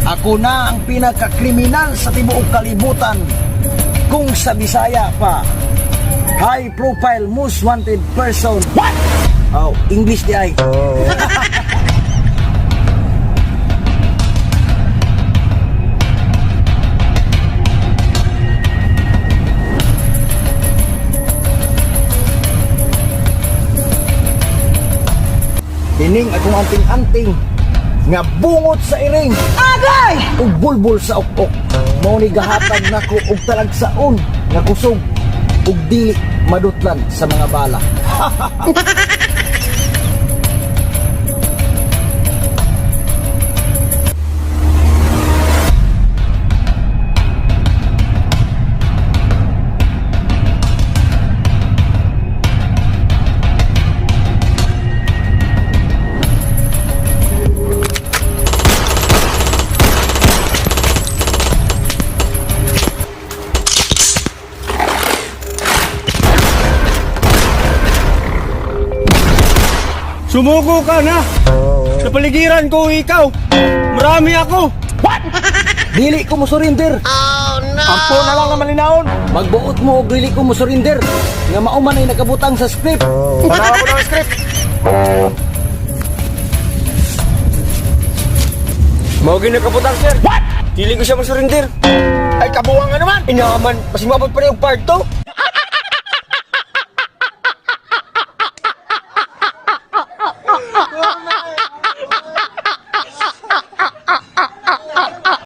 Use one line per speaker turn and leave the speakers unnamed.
Ako na ang pinakakriminal sa tibuok kalibutan. Kung sa Bisaya pa, high profile most wanted person. What? Oh, English di ay. Hining akong anting-anting nga bungot sa iring. Agay! Ug bulbul sa ukok. Mao ni gahatag nako og talagsaon nga kusog ug dili madutlan sa mga bala.
Sumuko ka na! Sa paligiran ko, ikaw! Marami ako!
What? Dili ko mo surrender.
Ampo na lang naman linaon!
Magbuot mo og dili ko mo surrender. Nga mauman ay nakabutang sa script.
Panawa ko ng script! Mawagin na kaputang, sir!
What?
Dili ko siya masurinder!
Ay kabuwang nga naman.
Inaman, mas mabot pa rin yung part 2!